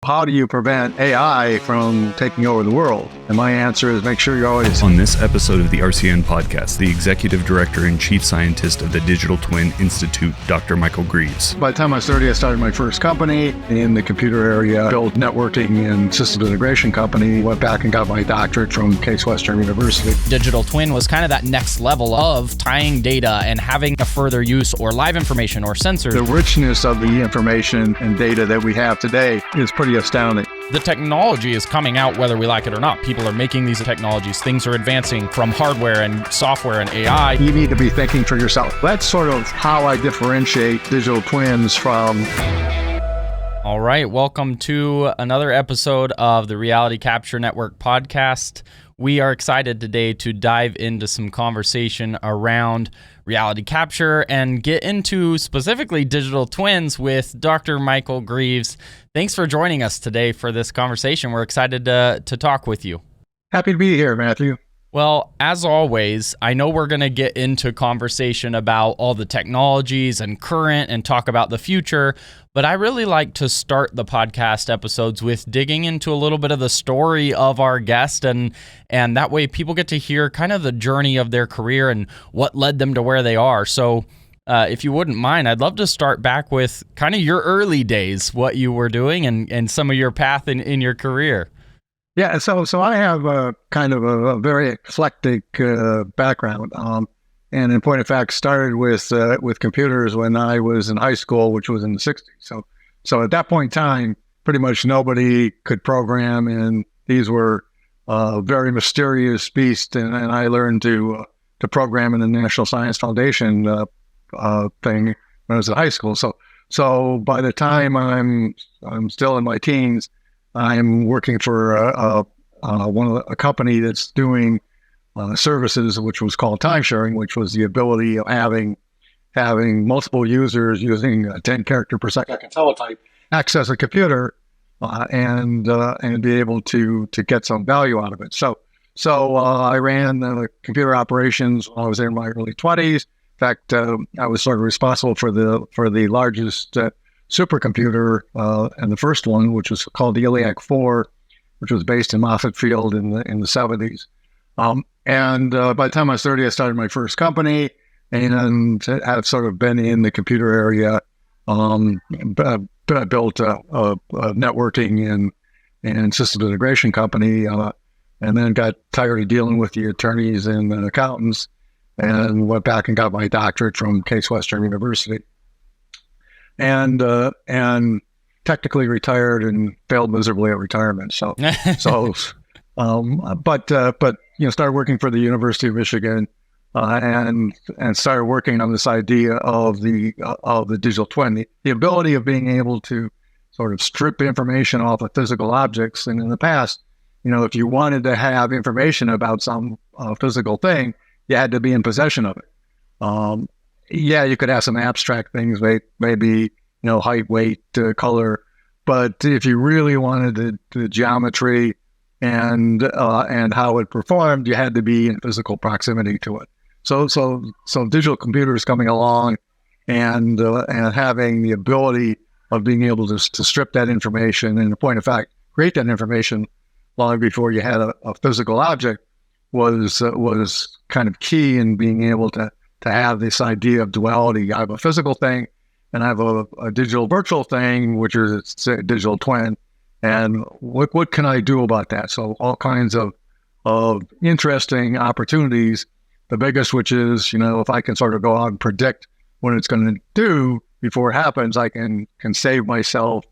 how do you prevent AI from taking over the world? And my answer is make sure you're always... On this episode of the RCN Podcast, the Executive Director and Chief Scientist of the Digital Twin Institute, Dr. Michael Grieves. By the time I was 30, I started my first company in the computer area, built networking and systems integration company, went back and got my doctorate from Case Western University. Digital Twin was kind of that next level of tying data and having a further use or live information or sensors. The richness of the information and data that we have today is pretty astounding. The technology is coming out whether we like it or not. People are making these technologies. Things are advancing from hardware and software and AI. You need to be thinking for yourself. That's sort of how I differentiate digital twins from... All right, welcome to another episode of the Reality Capture Network podcast. We are excited today to dive into some conversation around reality capture and get into specifically digital twins with Dr. Michael Grieves. Thanks for joining us today for this conversation. We're excited to talk with you. Happy to be here, Matthew. Well, as always, I know we're going to get into conversation about all the technologies and current and talk about the future, but I really like to start the podcast episodes with digging into a little bit of the story of our guest, and that way people get to hear kind of the journey of their career and what led them to where they are. So if you wouldn't mind, I'd love to start back with kind of your early days, what you were doing and some of your path in your career. Yeah, so I have a kind of a very eclectic background, and in point of fact, started with computers when I was in high school, which was in the '60s. So at that point in time, pretty much nobody could program, and these were very mysterious beasts. And I learned to program in the National Science Foundation thing when I was in high school. So by the time I'm still in my teens, I'm working for a company that's doing services, which was called time sharing, which was the ability of having multiple users using a 10 character per second teletype access a computer and be able to get some value out of it. So I ran computer operations when I was in my early 20s. In fact, I was sort of responsible for the largest supercomputer, and the first one, which was called the Iliac 4, which was based in Moffett Field in the 70s. And by the time I was 30, I started my first company and have sort of been in the computer area. Built a networking and systems integration company, and then got tired of dealing with the attorneys and the accountants, and went back and got my doctorate from Case Western University. And technically retired and failed miserably at retirement. But started working for the University of Michigan, and started working on this idea of the digital twin, the ability of being able to sort of strip information off of physical objects. And in the past, if you wanted to have information about some physical thing, you had to be in possession of it. You could have some abstract things, maybe, height, weight, color. But if you really wanted the geometry and how it performed, you had to be in physical proximity to it. So digital computers coming along and having the ability of being able to strip that information and, in point of fact, create that information long before you had a physical object was kind of key in being able to have this idea of duality. I have a physical thing and I have a digital virtual thing, which is a digital twin. And what can I do about that? So all kinds of interesting opportunities. The biggest, which is, if I can sort of go out and predict what it's going to do before it happens, I can save myself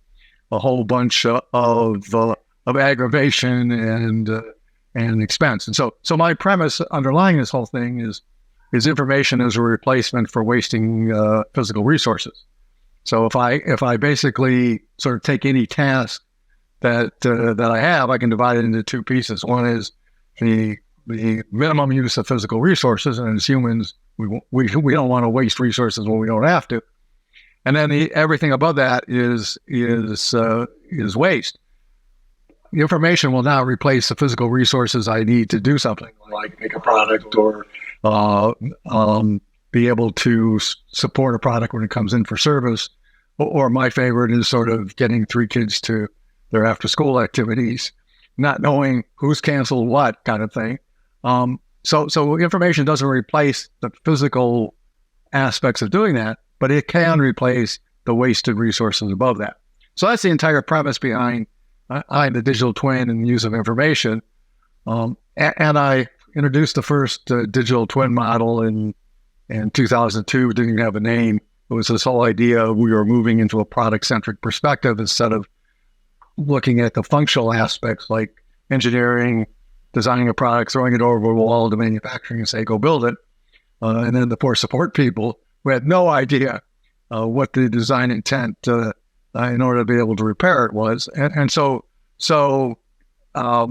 a whole bunch of aggravation and expense. And so my premise underlying this whole thing is information as a replacement for wasting physical resources. So if I basically sort of take any task that I have, I can divide it into two pieces. One is the minimum use of physical resources, and as humans, we don't want to waste resources when we don't have to. And then everything above that is waste. The information will now replace the physical resources I need to do something, like make a product or be able to support a product when it comes in for service. Or my favorite is sort of getting 3 kids to their after-school activities, not knowing who's canceled what kind of thing. So information doesn't replace the physical aspects of doing that, but it can replace the wasted resources above that. So that's the entire premise behind the digital twin and the use of information. And I introduced the first digital twin model in 2002. It didn't even have a name. It was this whole idea we were moving into a product-centric perspective instead of looking at the functional aspects like engineering, designing a product, throwing it over a wall to manufacturing and say, go build it. And then the poor support people who had no idea what the design intent in order to be able to repair it was. And so I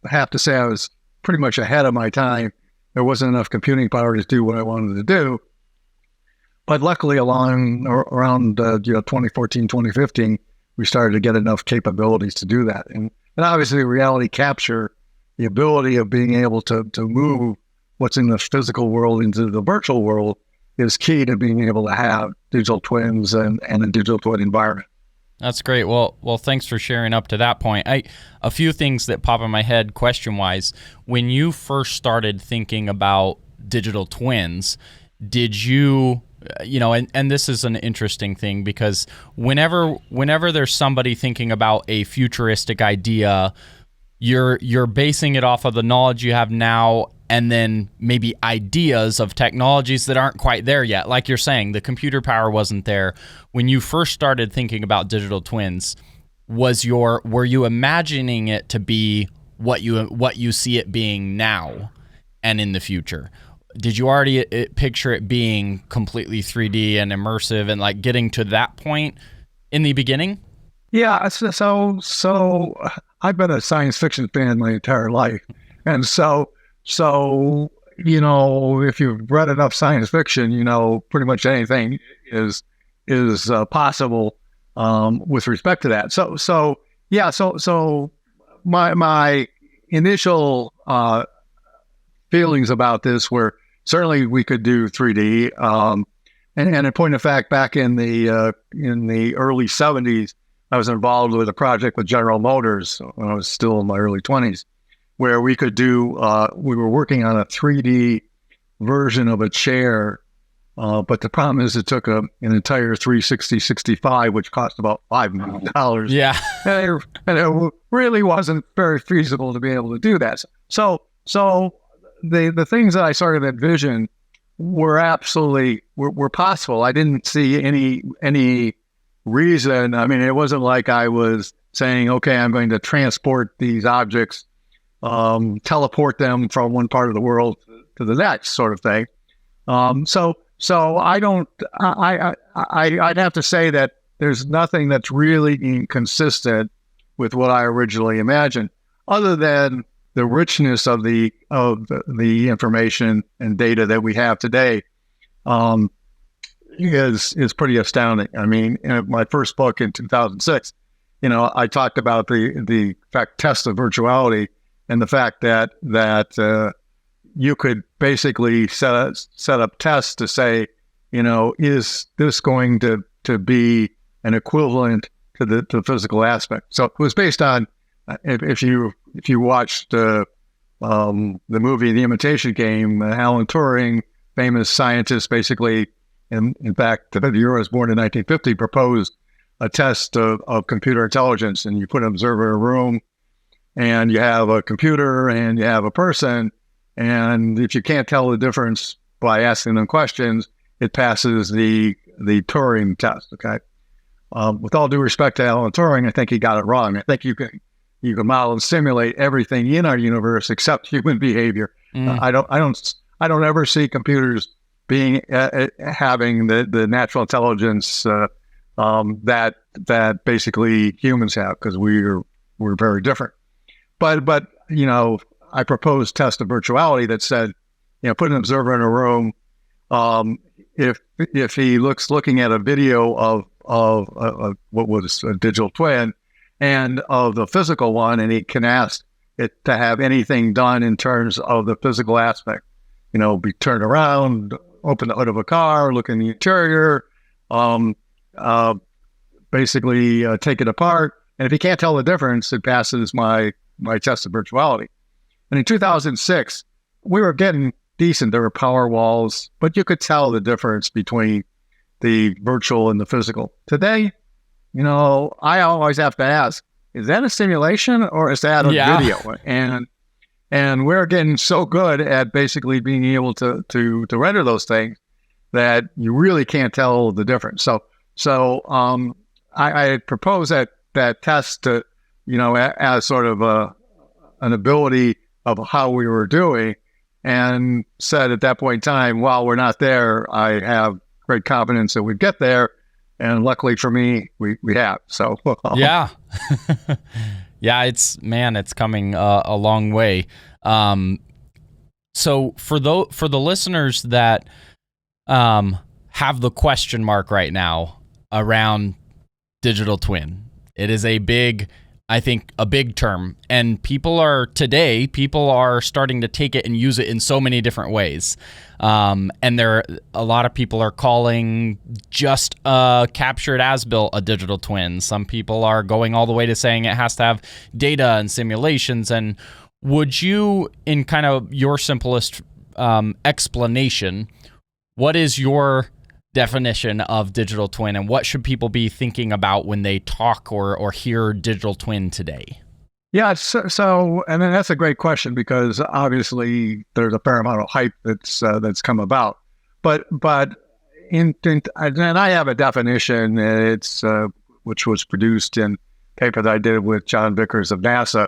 have to say I was pretty much ahead of my time. There wasn't enough computing power to do what I wanted to do. But luckily around 2014, 2015, we started to get enough capabilities to do that. And obviously reality capture, the ability of being able to move what's in the physical world into the virtual world is key to being able to have digital twins and a digital twin environment. That's great. Well, thanks for sharing up to that point. A few things that pop in my head question-wise. When you first started thinking about digital twins, did you, and this is an interesting thing because whenever there's somebody thinking about a futuristic idea, you're basing it off of the knowledge you have now and then maybe ideas of technologies that aren't quite there yet. Like you're saying, the computer power wasn't there. When you first started thinking about digital twins, were you imagining it to be what you see it being now and in the future? Did you already picture it being completely 3D and immersive and like getting to that point in the beginning? Yeah, so I've been a science fiction fan my entire life. And so if you've read enough science fiction, pretty much anything is possible with respect to that. So my initial feelings about this were certainly we could do 3D. And in point of fact, back in the early 70s, I was involved with a project with General Motors when I was still in my early 20s, where we could do, we were working on a 3D version of a chair, but the problem is it took an entire 360-65, which cost about $5 million. Yeah. and it really wasn't very feasible to be able to do that. So the things that I sort of envisioned were absolutely were possible. I didn't see any reason. I mean, it wasn't like I was saying, okay, I'm going to transport these objects, teleport them from one part of the world to the next sort of thing. So I'd have to say that there's nothing that's really inconsistent with what I originally imagined, other than the richness of the information and data that we have today. Is pretty astounding. I mean, in my first book in 2006, I talked about the test of virtuality and the fact that you could basically set up tests to say, is this going to be an equivalent to the physical aspect? So it was based on if you watched the movie The Imitation Game, Alan Turing, famous scientist, basically. In fact, the year I was born in 1950, proposed a test of computer intelligence. And you put an observer in a room, and you have a computer, and you have a person. And if you can't tell the difference by asking them questions, it passes the Turing test, okay? With all due respect to Alan Turing, I think he got it wrong. I think you can model and simulate everything in our universe except human behavior. I don't ever see computers having the natural intelligence that basically humans have, because we're very different. But I proposed test of virtuality that said, put an observer in a room. If he looking at a video of what was a digital twin and of the physical one, and he can ask it to have anything done in terms of the physical aspect, be turned around, open the hood of a car, look in the interior, basically take it apart, And if you can't tell the difference, it passes my test of virtuality. And in 2006, we were getting decent. There were power walls, but you could tell the difference between the virtual and the physical. Today, I always have to ask, is that a simulation or is that a video? And we're getting so good at basically being able to render those things that you really can't tell the difference. So I propose that test to, as sort of an ability of how we were doing, and said at that point in time, while we're not there, I have great confidence that we'd get there. And luckily for me, we have. So yeah. Yeah, it's coming a long way. So for the listeners that have the question mark right now around digital twin, it is a big term, and people are starting to take it and use it in so many different ways. And a lot of people are calling just captured as built a digital twin. Some people are going all the way to saying it has to have data and simulations. And would you, in kind of your simplest explanation, what is your definition of digital twin, and what should people be thinking about when they talk or hear digital twin today? Yeah, so and then that's a great question, because obviously there's a fair amount of hype that's come about, but and I have a definition. It's which was produced in a paper that I did with John Vickers of NASA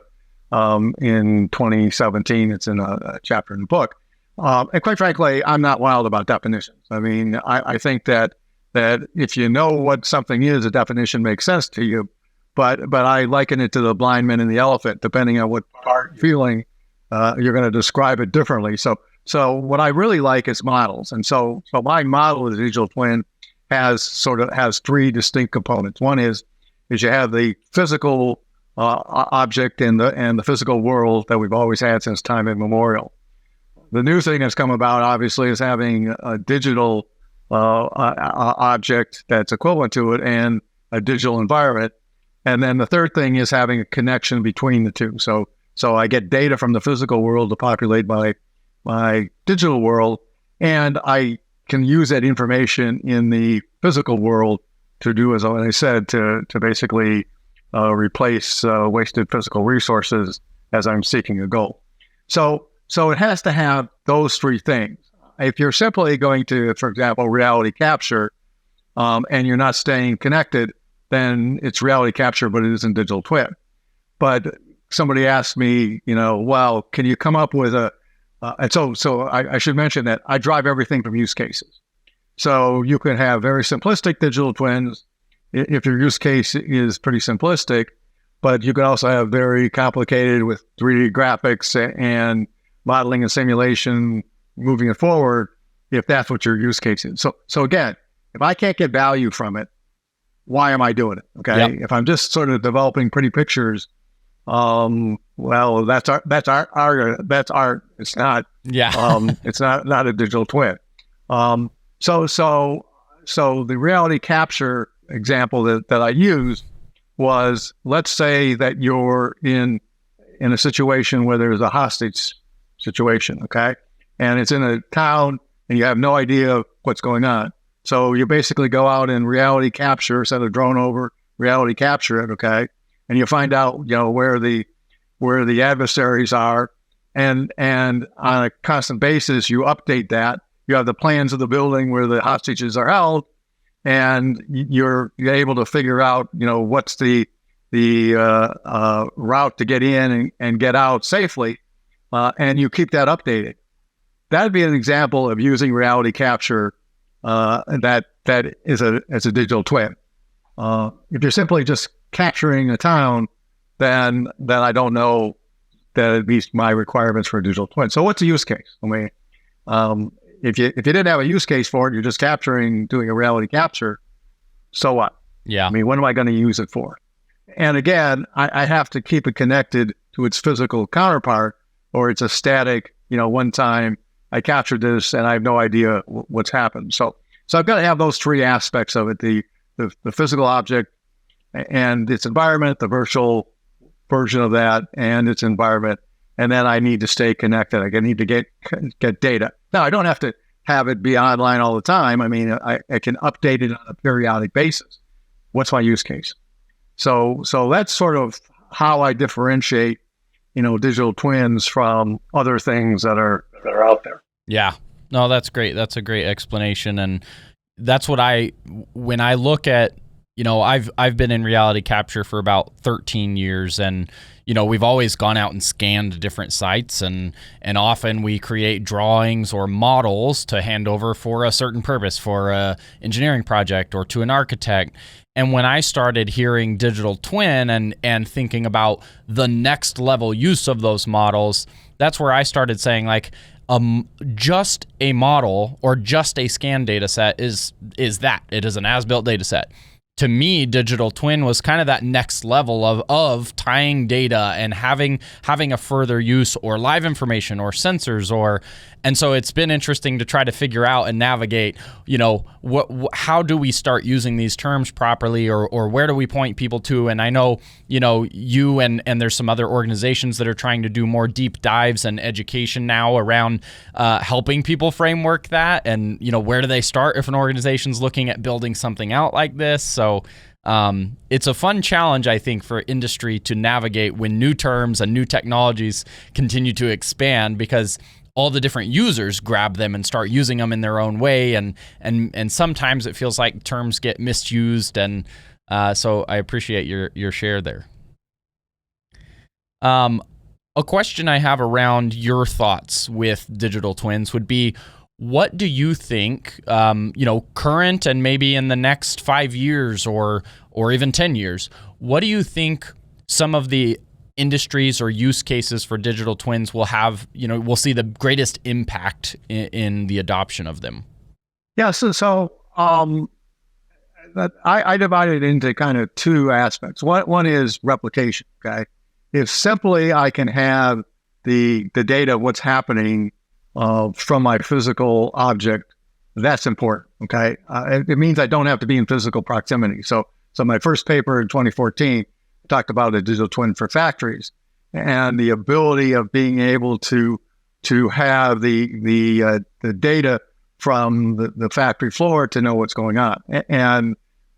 in 2017. It's in a chapter in the book. And quite frankly, I'm not wild about definitions. I mean, I think that if you know what something is, a definition makes sense to you. But I liken it to the blind man and the elephant. Depending on what part you're feeling, you're going to describe it differently. So what I really like is models. And so my model of the digital twin has three distinct components. One is you have the physical object and the physical world that we've always had since time immemorial. The new thing that's come about, obviously, is having a digital object that's equivalent to it and a digital environment. And then the third thing is having a connection between the two. So I get data from the physical world to populate my digital world, and I can use that information in the physical world to do, as I said, to basically replace wasted physical resources as I'm seeking a goal. So it has to have those three things. If you're simply going to, for example, reality capture, and you're not staying connected, then it's reality capture, but it isn't digital twin. But somebody asked me, well, can you come up with and so I should mention that I drive everything from use cases. So you can have very simplistic digital twins if your use case is pretty simplistic, but you can also have very complicated with 3D graphics and modeling and simulation, moving it forward, if that's what your use case is. So again, if I can't get value from it, why am I doing it? Okay. Yep. If I'm just sort of developing pretty pictures, well, that's art. It's not, it's not a digital twin. So the reality capture example that I used was, let's say that you're in a situation where there's a hostage situation, okay? And it's in a town and you have no idea what's going on. So you basically go out and reality capture, send a drone over, reality capture it, okay? And you find out, where the adversaries are, and on a constant basis, you update that. You have the plans of the building where the hostages are held, and you're able to figure out, what's the route to get in and get out safely. And you keep that updated. That'd be an example of using reality capture that is a digital twin. If you're simply just capturing a town, then I don't know that it meets my requirements for a digital twin. So what's the use case? I mean, if you didn't have a use case for it, you're just doing a reality capture. So what? Yeah. I mean, what am I going to use it for? And again, I have to keep it connected to its physical counterpart, or it's a static, one time I captured this and I have no idea what's happened. So I've got to have those three aspects of it, the physical object, and its environment, the virtual version of that, and its environment. And then I need to stay connected. I need to get data. Now, I don't have to have it be online all the time. I mean, I can update it on a periodic basis. What's my use case? So that's sort of how I differentiate, digital twins from other things that are out there. Yeah. No, that's great. That's a great explanation. And that's what when I look at, I've been in reality capture for about 13 years, and we've always gone out and scanned different sites, and often we create drawings or models to hand over for a certain purpose, for a engineering project or to an architect. And when I started hearing digital twin and thinking about the next level use of those models, that's where I started saying, like, just a model or just a scan data set is that. It is an as-built data set. To me, digital twin was kind of that next level of tying data and having a further use, or live information or sensors, and so it's been interesting to try to figure out and navigate, how do we start using these terms properly, or where do we point people to? And I know, you and there's some other organizations that are trying to do more deep dives and education now around helping people framework that, and where do they start if an organization's looking at building something out like this. So it's a fun challenge, I think, for industry to navigate when new terms and new technologies continue to expand, because all the different users grab them and start using them in their own way, and sometimes it feels like terms get misused, and so I appreciate your share there. A question I have around your thoughts with digital twins would be, what do you think, current and maybe in the next 5 years or even 10 years, what do you think some of the industries or use cases for digital twins will have, we'll see the greatest impact in the adoption of them? Yeah, so I divide it into kind of two aspects. One is replication, okay? If simply I can have the data, what's happening from my physical object, that's important, okay? It means I don't have to be in physical proximity. So my first paper in 2014 talked about a digital twin for factories, and the ability of being able to have the data from the factory floor to know what's going on. And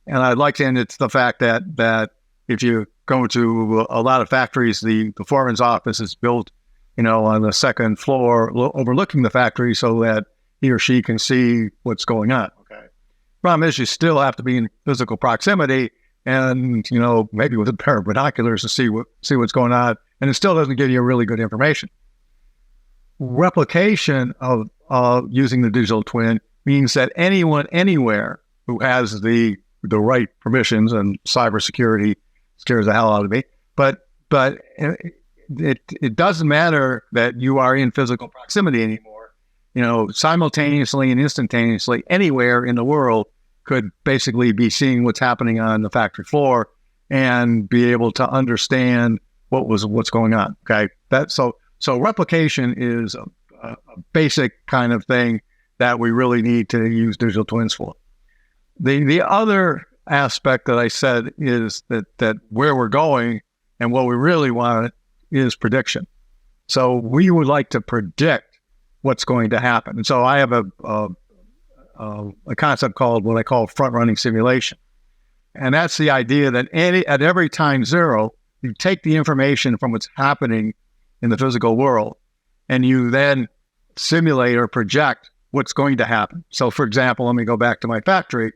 I'd like to end it to the fact that if you go to a lot of factories, the foreman's office is built, on the second floor overlooking the factory so that he or she can see what's going on. Okay. Problem is, you still have to be in physical proximity, and maybe with a pair of binoculars to see what's going on, and it still doesn't give you really good information. Replication of using the digital twin means that anyone anywhere who has the right permissions, and cybersecurity scares the hell out of me, but it doesn't matter that you are in physical proximity anymore. Simultaneously and instantaneously, anywhere in the world could basically be seeing what's happening on the factory floor and be able to understand what's going on. Okay, so replication is a basic kind of thing that we really need to use digital twins for. The other aspect that I said is that where we're going and what we really want is prediction. So we would like to predict what's going to happen. And so I have a concept called what I call front-running simulation. And that's the idea that at every time zero, you take the information from what's happening in the physical world, and you then simulate or project what's going to happen. So for example, let me go back to my factory,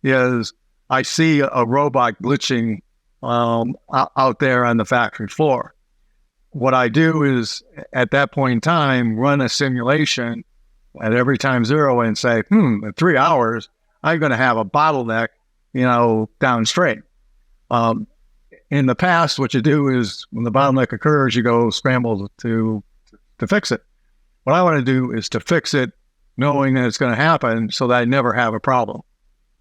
is I see a robot glitching out there on the factory floor. What I do is, at that point in time, run a simulation at every time zero and say, in 3 hours, I'm going to have a bottleneck, downstream. In the past, what you do is, when the bottleneck occurs, you go scramble to fix it. What I want to do is to fix it knowing that it's going to happen so that I never have a problem.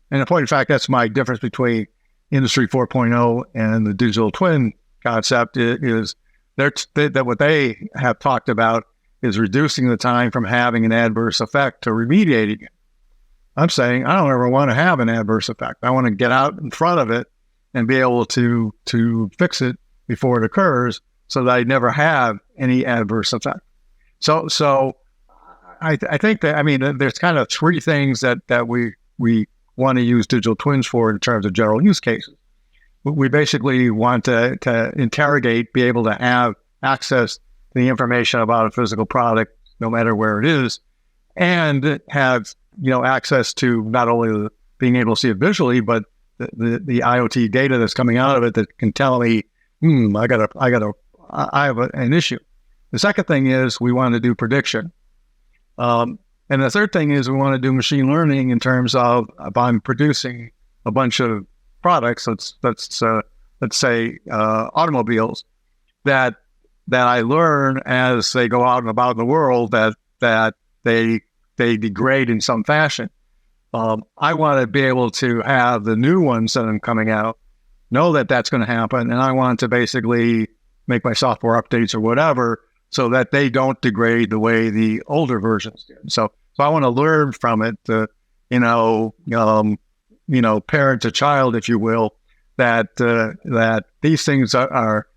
And in point of fact, that's my difference between Industry 4.0 and the digital twin concept is that what they have talked about is reducing the time from having an adverse effect to remediating it. I'm saying I don't ever want to have an adverse effect. I want to get out in front of it and be able to fix it before it occurs, so that I never have any adverse effect. So I think that, I mean, there's kind of three things that we want to use digital twins for in terms of general use cases. We basically want to interrogate, be able to have access to the information about a physical product, no matter where it is, and have, access to not only being able to see it visually, but the IoT data that's coming out of it that can tell me, I have an issue. The second thing is we want to do prediction. And the third thing is we want to do machine learning in terms of, if I'm producing a bunch of products, let's say automobiles, that I learn as they go out and about in the world that they degrade in some fashion. I want to be able to have the new ones that are coming out, know that that's going to happen, and I want to basically make my software updates or whatever so that they don't degrade the way the older versions did. So I want to learn from it, parent to child, if you will, that these things are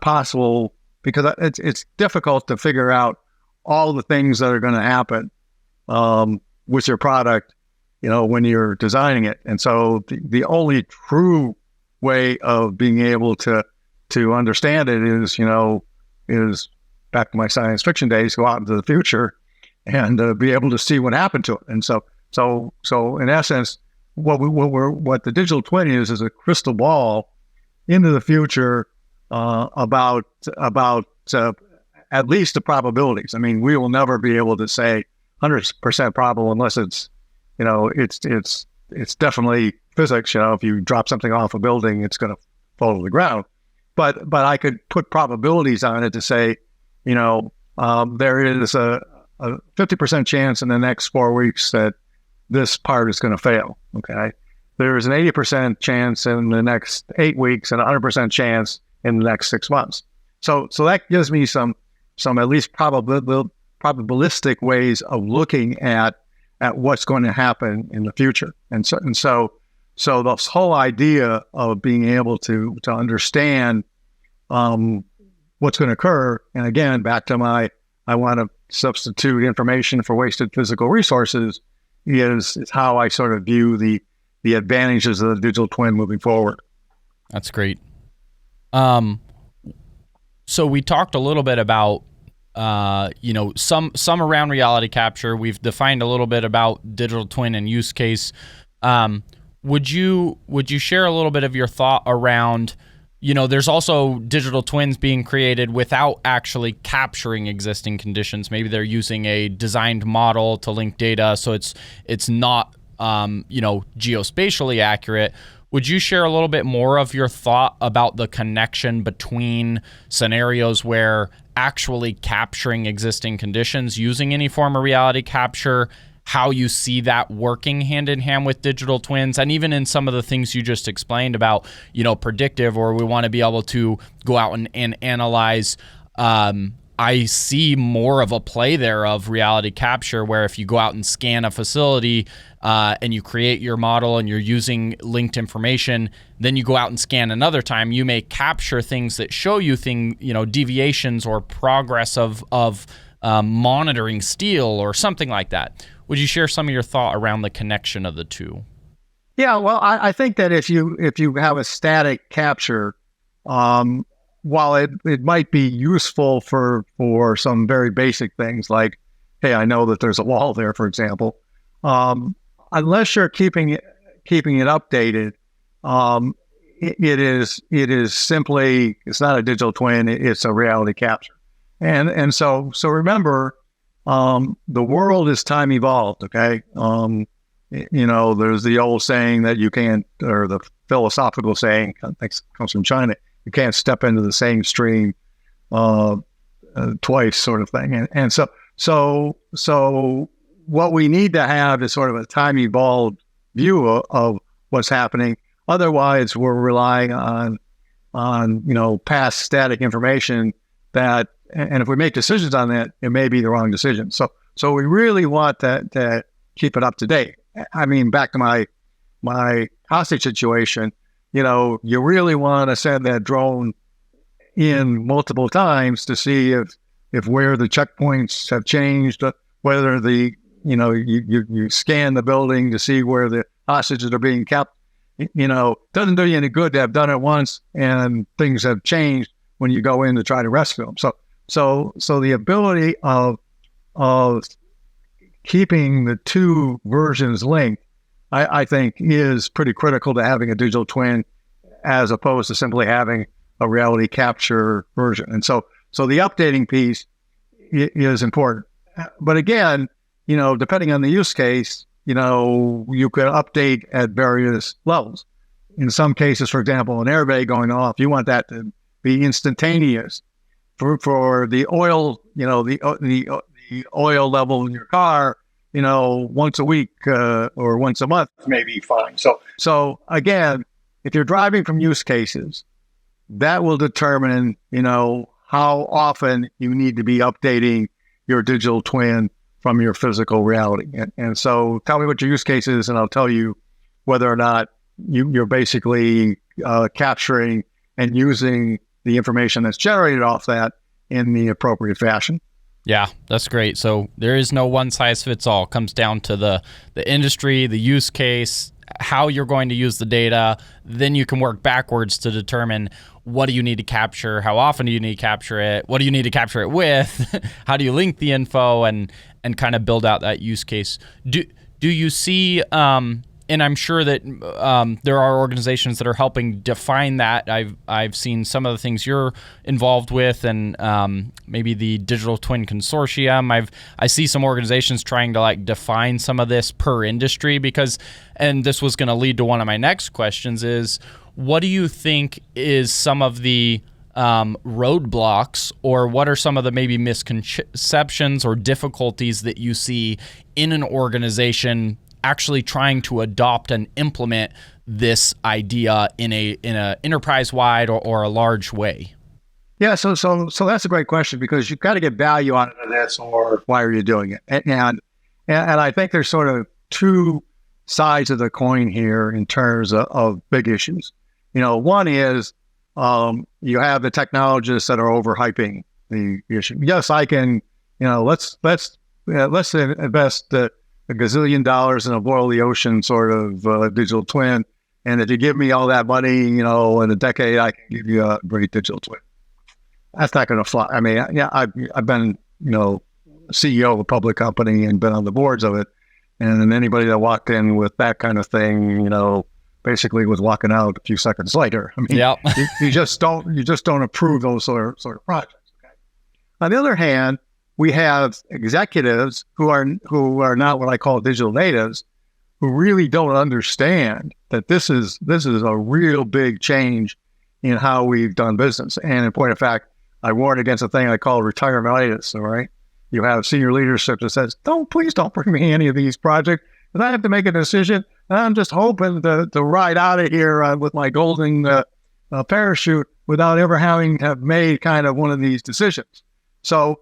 possible, because it's difficult to figure out all the things that are going to happen with your product, when you're designing it. And so the only true way of being able to understand it is back to my science fiction days, go out into the future and be able to see what happened to it. And so in essence, what the digital twin is a crystal ball into the future about at least the probabilities. I mean, we will never be able to say 100% probable unless it's definitely physics. If you drop something off a building, it's going to fall to the ground. But I could put probabilities on it to say, there is a 50% chance in the next 4 weeks that this part is going to fail. Okay. There's an 80% chance in the next 8 weeks and a 100% chance in the next 6 months. So that gives me some at least probabilistic ways of looking at what's going to happen in the future. And so this whole idea of being able to understand what's going to occur, and again, back to I want to substitute information for wasted physical resources, is how I sort of view the advantages of the digital twin moving forward. That's great. So we talked a little bit about some around reality capture. We've defined a little bit about digital twin and use case. Would you share a little bit of your thought around, there's also digital twins being created without actually capturing existing conditions. Maybe they're using a designed model to link data, so it's not geospatially accurate. Would you share a little bit more of your thought about the connection between scenarios where actually capturing existing conditions using any form of reality capture, how you see that working hand in hand with digital twins, and even in some of the things you just explained about, predictive, or we want to be able to go out and analyze. I see more of a play there of reality capture, where if you go out and scan a facility and you create your model and you're using linked information, then you go out and scan another time, you may capture things that show you deviations or progress of monitoring steel or something like that. Would you share some of your thought around the connection of the two? Yeah, well, I think that if you have a static capture, while it might be useful for some very basic things like, hey, I know that there's a wall there, for example, unless you're keeping it updated, it is simply, it's not a digital twin, it's a reality capture. And so remember, the world is time evolved. Okay. There's the old saying that you can't, or the philosophical saying, comes from China, you can't step into the same stream twice, sort of thing. And so what we need to have is sort of a time evolved view of what's happening. Otherwise, we're relying on past static information that, and if we make decisions on that, it may be the wrong decision. So we really want to keep it up to date. I mean, back to my hostage situation, you really want to send that drone in multiple times to see if where the checkpoints have changed, whether you scan the building to see where the hostages are being kept. Doesn't do you any good to have done it once and things have changed when you go in to try to rescue them. So the ability of keeping the two versions linked, I think, is pretty critical to having a digital twin, as opposed to simply having a reality capture version. And so the updating piece is important. But again, depending on the use case, you could update at various levels. In some cases, for example, an airbag going off, you want that to be instantaneous. For the oil, the oil level in your car, once a week or once a month may be fine. So again, if you're driving from use cases, that will determine, how often you need to be updating your digital twin from your physical reality. And so tell me what your use case is, and I'll tell you whether or not you're basically capturing and using the information that's generated off that in the appropriate fashion. Yeah, that's great. So there is no one size fits all. It comes down to the industry, the use case, how you're going to use the data. Then you can work backwards to determine what do you need to capture, how often do you need to capture it, what do you need to capture it with, how do you link the info, and kind of build out that use case. Do you see, and I'm sure that there are organizations that are helping define that. I've seen some of the things you're involved with, and maybe the Digital Twin Consortium. I see some organizations trying to define some of this per industry, because, and this was going to lead to one of my next questions, is what do you think is some of the roadblocks, or what are some of the maybe misconceptions or difficulties that you see in an organization actually trying to adopt and implement this idea in a enterprise-wide or a large way? Yeah, so that's a great question, because you've got to get value out of this, or why are you doing it? And I think there's sort of two sides of the coin here in terms of big issues. One is you have the technologists that are overhyping the issue. Yes, I can. Let's invest $1 gazillion in a boil the ocean sort of digital twin, and if you give me all that money, in a decade, I can give you a great digital twin. That's not going to fly. I mean, I've been CEO of a public company and been on the boards of it, and then anybody that walked in with that kind of thing, basically was walking out a few seconds later. I mean, yep. you just don't approve those sort of projects. Okay. On the other hand, we have executives who are not what I call digital natives, who really don't understand that this is a real big change in how we've done business. And in point of fact, I warn against a thing I call retirementitis. All right, you have senior leadership that says, please don't bring me any of these projects, because I have to make a decision. And I'm just hoping to ride out of here with my golden parachute without ever having have made kind of one of these decisions. So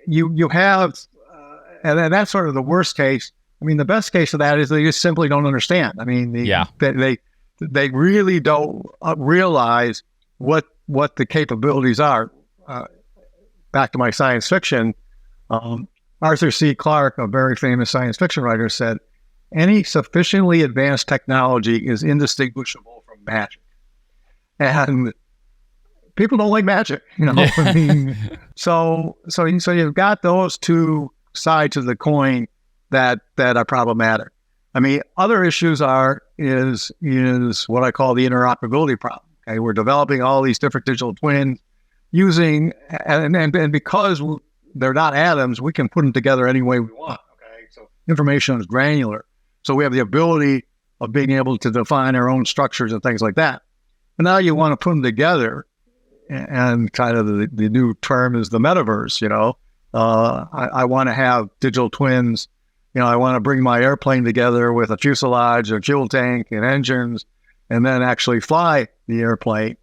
you have, and that's sort of the worst case. I mean, the best case of that is they just simply don't understand. I mean, they really don't realize what the capabilities are. Back to my science fiction, Arthur C. Clarke, a very famous science fiction writer, said, any sufficiently advanced technology is indistinguishable from magic. And people don't like magic, I mean, so you've got those two sides of the coin that are problematic. I mean, other issues is what I call the interoperability problem. Okay, we're developing all these different digital twins using, and because they're not atoms, we can put them together any way we want. Okay, so information is granular, so we have the ability of being able to define our own structures and things like that. And now you want to put them together, and kind of the new term is the metaverse. I want to have digital twins. I want to bring my airplane together with a fuselage, a fuel tank, and engines, and then actually fly the airplane.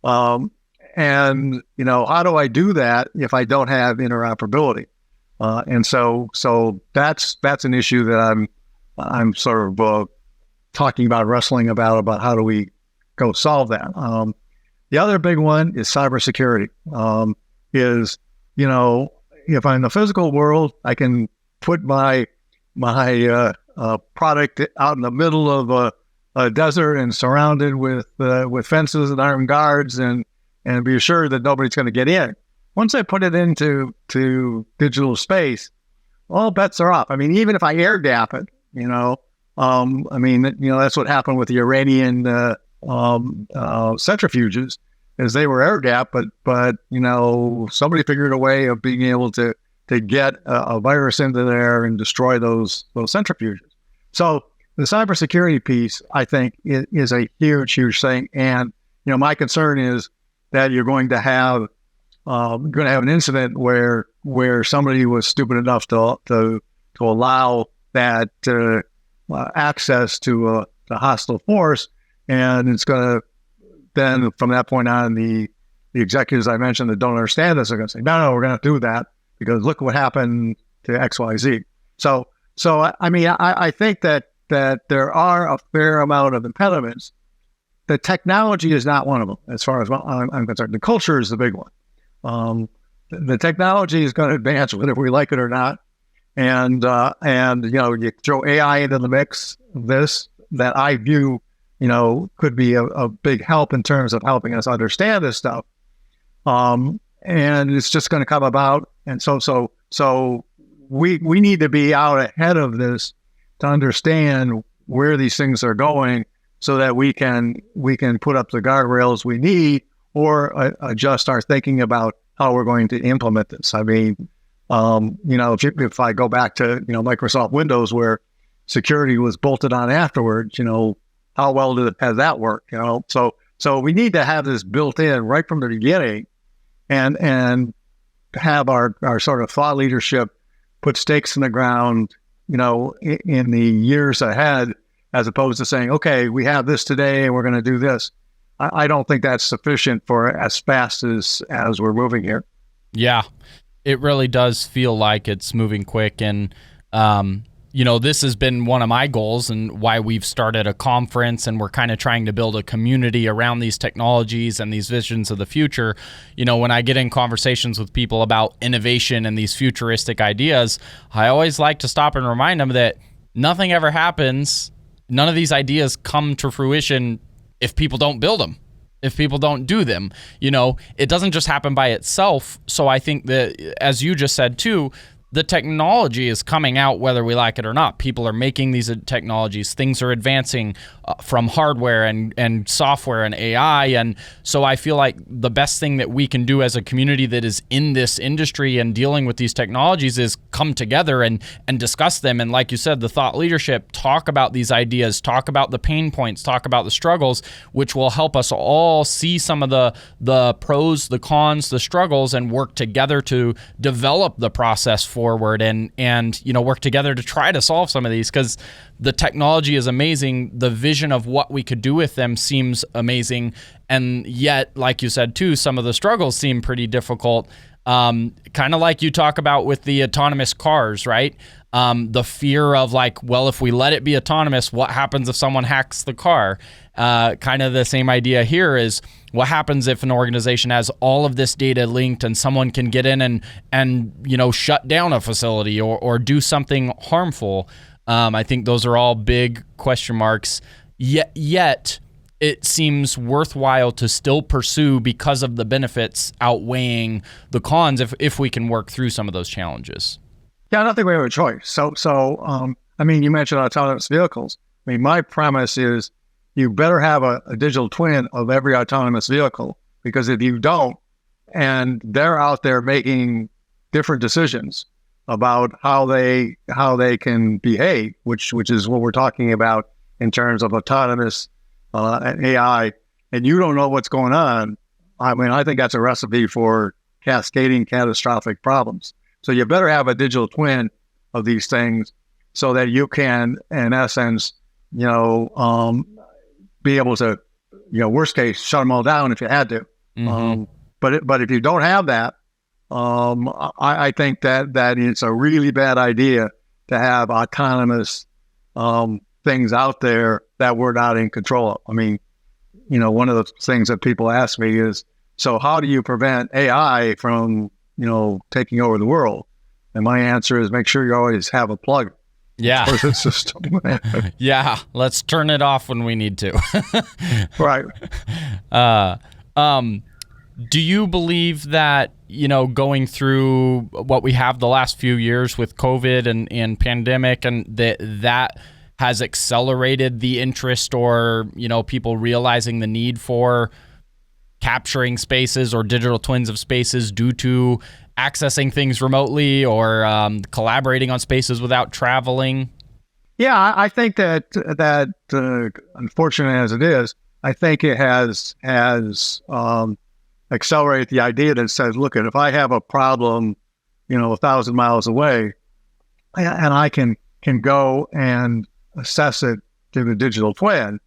And how do I do that if I don't have interoperability? And so that's an issue that I'm sort of talking about, wrestling about how do we go solve that. The other big one is cybersecurity. If I'm in the physical world, I can put my product out in the middle of a desert and surrounded with fences and armed guards and be assured that nobody's going to get in. Once I put it into digital space, all bets are off. I mean, even if I air gap it, that's what happened with the Iranian centrifuges, is they were air gap, but somebody figured a way of being able to get a virus into there and destroy those centrifuges. So the cybersecurity piece, I think, is a huge thing. And my concern is that you're going to have an incident where somebody was stupid enough to allow that access to a hostile force, and it's going to then from that point on the executives I mentioned that don't understand this are going to say no, we're going to do that because look what happened to XYZ. So I think that there are a fair amount of impediments. The technology is not one of them, as far as I'm concerned. The culture is the big one. The technology is going to advance whether we like it or not. And you throw AI into the mix, that I view, could be a big help in terms of helping us understand this stuff. And it's just going to come about. And so we need to be out ahead of this to understand where these things are going, so that we can put up the guardrails we need or adjust our thinking about how we're going to implement this. I mean, if I go back to Microsoft Windows, where security was bolted on afterwards, how well has that worked? So we need to have this built in right from the beginning, and have our sort of thought leadership put stakes in the ground, in the years ahead, as opposed to saying, okay, we have this today and we're going to do this. I don't think that's sufficient for as fast as we're moving here. Yeah, it really does feel like it's moving quick. And, this has been one of my goals and why we've started a conference, and we're kind of trying to build a community around these technologies and these visions of the future. When I get in conversations with people about innovation and these futuristic ideas, I always like to stop and remind them that nothing ever happens. None of these ideas come to fruition if people don't build them, if people don't do them. It doesn't just happen by itself. So I think that, as you just said too, the technology is coming out whether we like it or not. People are making these technologies. Things are advancing from hardware and software and AI. And so I feel like the best thing that we can do as a community that is in this industry and dealing with these technologies is come together and discuss them. And like you said, the thought leadership, talk about these ideas, talk about the pain points, talk about the struggles, which will help us all see some of the pros, the cons, the struggles, and work together to develop the process forward and work together to try to solve some of these, because the technology is amazing. The vision of what we could do with them seems amazing. And yet, like you said too, some of the struggles seem pretty difficult. Kind of like you talk about with the autonomous cars, right? The fear of if we let it be autonomous, what happens if someone hacks the car? Kind of the same idea here is, what happens if an organization has all of this data linked and someone can get in and shut down a facility or do something harmful? I think those are all big question marks. Yet it seems worthwhile to still pursue because of the benefits outweighing the cons if we can work through some of those challenges. Yeah, I don't think we have a choice. So you mentioned autonomous vehicles. My premise is you better have a digital twin of every autonomous vehicle, because if you don't, and they're out there making different decisions about how they can behave, which is what we're talking about in terms of autonomous and AI, and you don't know what's going on, I think that's a recipe for cascading catastrophic problems. So you better have a digital twin of these things so that you can, in essence, be able to, worst case, shut them all down if you had to. Mm-hmm. But if you don't have that, I think that it's a really bad idea to have autonomous things out there that we're not in control of. one of the things that people ask me is, so how do you prevent AI from, taking over the world? And my answer is make sure you always have a plug for the system. Yeah, let's turn it off when we need to. Right. Do you believe that, going through what we have the last few years with COVID and pandemic, and that has accelerated the interest or, people realizing the need for capturing spaces or digital twins of spaces due to accessing things remotely or collaborating on spaces without traveling? Yeah, I think that unfortunate as it is, I think it has accelerated the idea that says, look, if I have a problem, 1,000 miles away, and I can go and assess it through the digital twin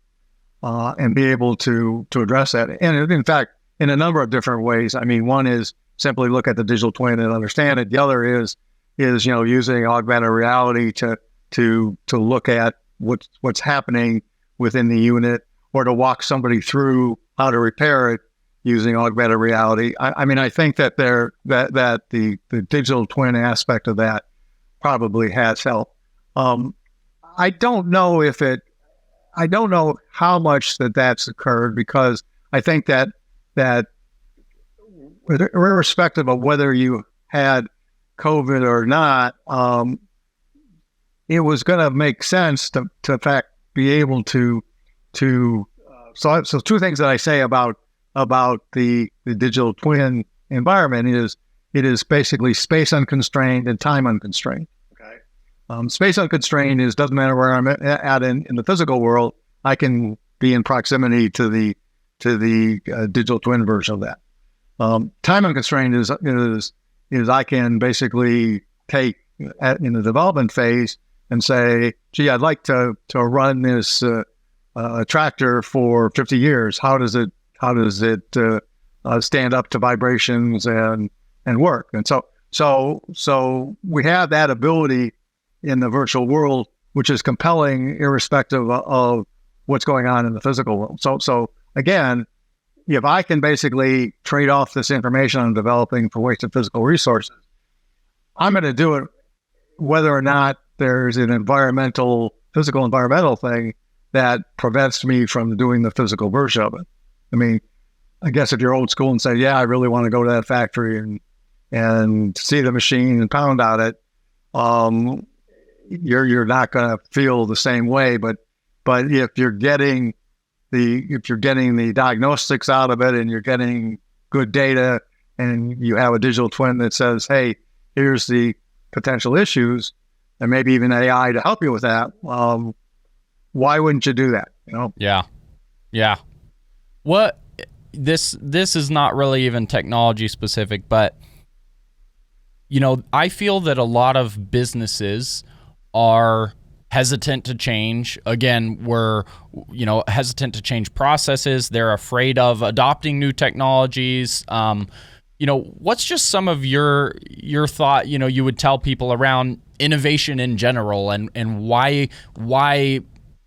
and be able to address that. And in fact, in a number of different ways. I mean, one is simply look at the digital twin and understand it. The other is using augmented reality to look at what's happening within the unit, or to walk somebody through how to repair it using augmented reality. I mean, I think that the digital twin aspect of that probably has helped. I don't know how much that's occurred, because I think that irrespective of whether you had COVID or not, it was going to make sense to in fact be able to so two things that I say about the digital twin environment is it is basically space unconstrained and time unconstrained. Okay, space unconstrained doesn't matter where I'm at in the physical world. I can be in proximity to the digital twin version of that. Time unconstrained is I can basically take in the development phase and say, gee, I'd like to run this tractor for 50 years. How does it stand up to vibrations and work? And so we have that ability in the virtual world, which is compelling irrespective of what's going on in the physical world. So again, if I can basically trade off this information I'm developing for wasted physical resources, I'm going to do it whether or not there's an physical environmental thing that prevents me from doing the physical version of it. I mean, I guess if you're old school and say, yeah, I really want to go to that factory and see the machine and pound on it, you're not going to feel the same way. But if you're getting the diagnostics out of it and you're getting good data and you have a digital twin that says, hey, here's the potential issues, and maybe even AI to help you with that, why wouldn't you do that? Yeah. This is not really even technology specific, but I feel that a lot of businesses are hesitant to change. Again, we're hesitant to change processes. They're afraid of adopting new technologies. What's just some of your thought, you would tell people around innovation in general and why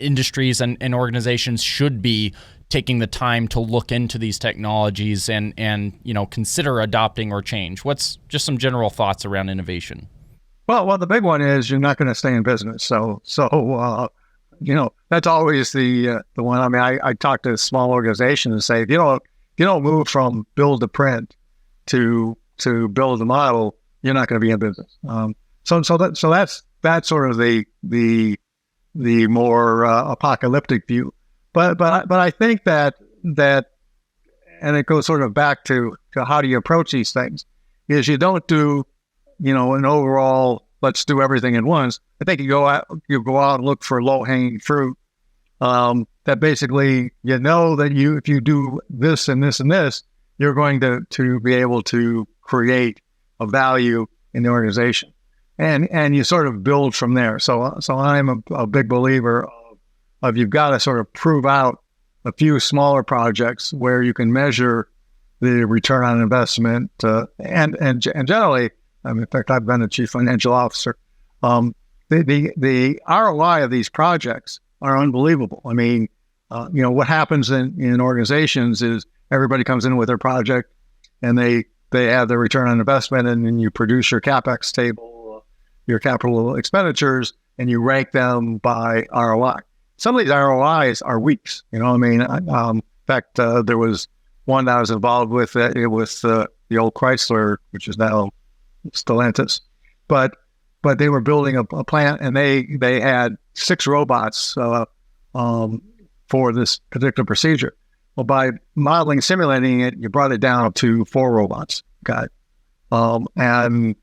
industries and organizations should be taking the time to look into these technologies and consider adopting or change? What's just some general thoughts around innovation? Well, the big one is you're not going to stay in business. So that's always the one. I mean, I talk to small organizations and say, if you don't move from build to print to build the model, you're not going to be in business. So that's sort of the more apocalyptic view. But I think that and it goes sort of back to how do you approach these things, is you don't do an overall let's do everything at once. I think you go out and look for low hanging fruit that basically that if you do this and this and this, you're going to be able to create a value in the organization, and you sort of build from there. So I'm a big believer of you've got to sort of prove out a few smaller projects where you can measure the return on investment, and generally, in fact, I've been a chief financial officer. The ROI of these projects are unbelievable. I mean, what happens in organizations is everybody comes in with their project and they have their return on investment, and then you produce your CapEx table, your capital expenditures, and you rank them by ROI. Some of these ROIs are weeks. In fact, there was one that I was involved with. It was the old Chrysler, which is now Stellantis, but they were building a plant, and they had 6 robots for this particular procedure. Well, by modeling and simulating it, you brought it down to 4 robots. And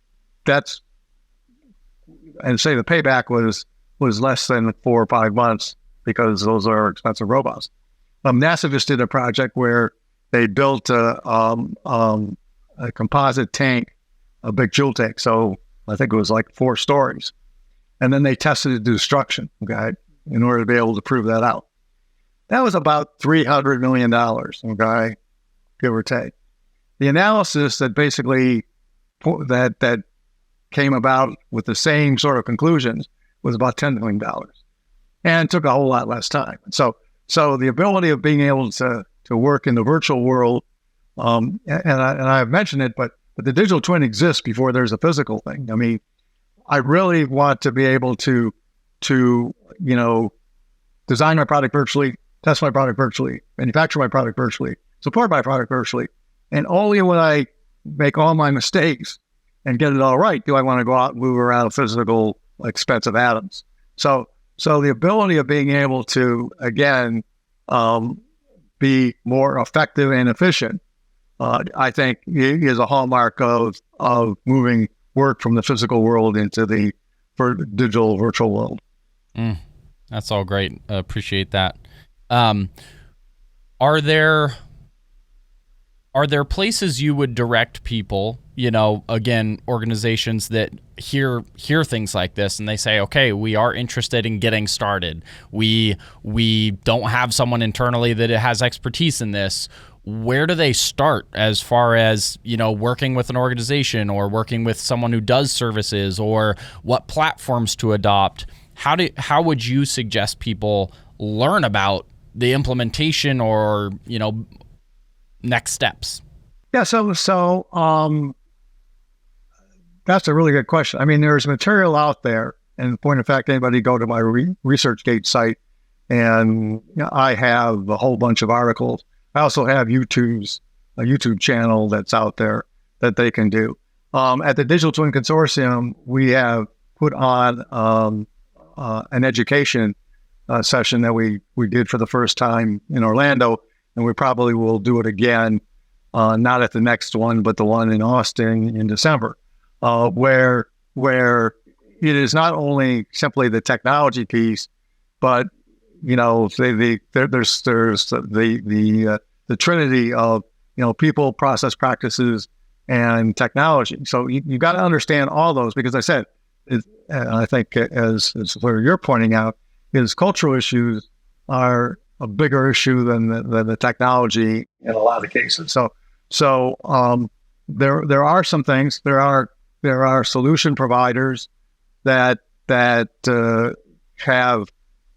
say the payback was less than 4 or 5 months, because those are expensive robots. NASA just did a project where they built a composite tank, a big fuel tank. So I think it was like 4 stories. And then they tested it to destruction, in order to be able to prove that out. That was about $300 million, give or take. The analysis that basically that came about with the same sort of conclusions was about $10 million, and took a whole lot less time. So the ability of being able to work in the virtual world, and I've mentioned it, but the digital twin exists before there's a physical thing. I mean, I really want to be able to design my product virtually, test my product virtually, manufacture my product virtually, support my product virtually, and only when I make all my mistakes and get it all right do I want to go out and move around physical, expensive atoms. So the ability of being able to, again, be more effective and efficient, I think is a hallmark of moving work from the physical world into the digital virtual world. That's all great. Appreciate that. Are there places you would direct people, again, organizations that hear things like this and they say, okay, we are interested in getting started. We don't have someone internally that has expertise in this. Where do they start as far as, working with an organization or working with someone who does services, or what platforms to adopt? How would you suggest people learn about the implementation or, next steps? Yeah. So that's a really good question. I mean, there's material out there, and point of fact, anybody go to my ResearchGate site, and I have a whole bunch of articles. I also have a YouTube channel that's out there that they can do. At the Digital Twin Consortium, we have put on an education session that we did for the first time in Orlando, and we probably will do it again, not at the next one, but the one in Austin in December, where it is not only simply the technology piece, but there's the trinity of people, process, practices, and technology. So you got to understand all those, because I said, I think as where you're pointing out, is cultural issues are a bigger issue than the technology in a lot of cases. So there are some things. There are solution providers that have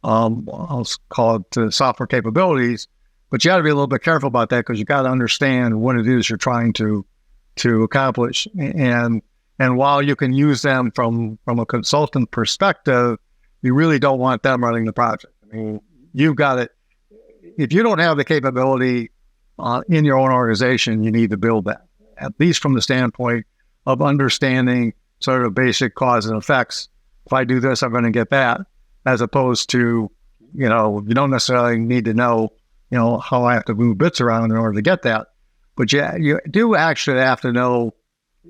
I'll call it software capabilities, but you got to be a little bit careful about that, because you got to understand what it is you're trying to accomplish. And while you can use them from a consultant perspective, you really don't want them running the project. I mean, you've got it. If you don't have the capability in your own organization, you need to build that, at least from the standpoint of understanding sort of basic cause and effects. If I do this, I'm going to get that, as opposed to, you don't necessarily need to know, how I have to move bits around in order to get that. But you do actually have to know,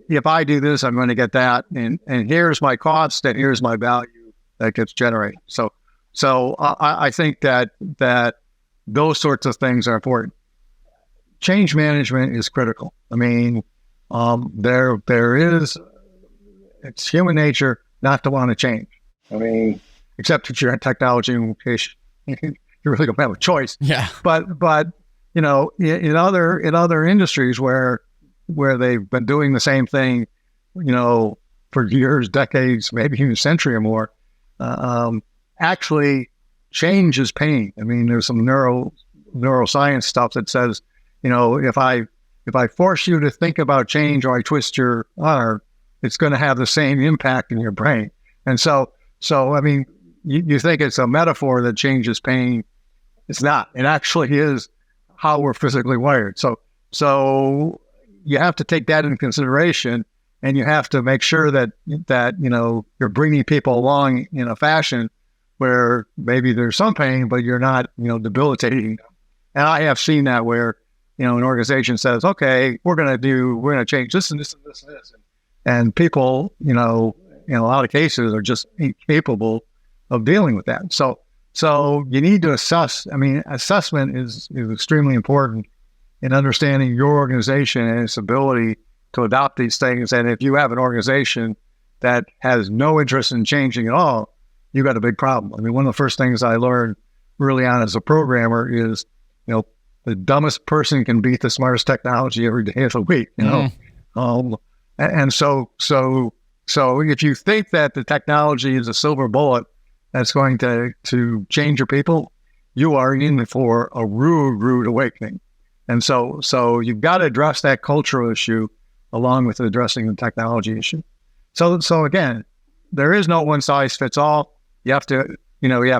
if I do this, I'm going to get that. And here's my cost, and here's my value that gets generated. So I think that those sorts of things are important. Change management is critical. I mean, it's human nature not to want to change. I mean, except if you're in technology and you really don't have a choice. Yeah. But in other industries where they've been doing the same thing, for years, decades, maybe even a century or more, actually change is pain. I mean, there's some neuroscience stuff that says, if I force you to think about change or I twist your arm, it's going to have the same impact in your brain. And so I mean, you think it's a metaphor that change is pain. It's not. It actually is how we're physically wired. So you have to take that into consideration, and you have to make sure that you're bringing people along in a fashion where maybe there's some pain, but you're not debilitating them. And I have seen that where an organization says, okay, we're going to change this and this and this and this, and people in a lot of cases are just incapable of dealing with that. So you need to assess. I mean, assessment is extremely important in understanding your organization and its ability to adopt these things. And if you have an organization that has no interest in changing at all, you got a big problem. I mean, one of the first things I learned early on as a programmer is, the dumbest person can beat the smartest technology every day of the week. And so if you think that the technology is a silver bullet that's going to change your people, you are in for a rude awakening. And so you've got to address that cultural issue along with addressing the technology issue. So again, there is no one size fits all. You have to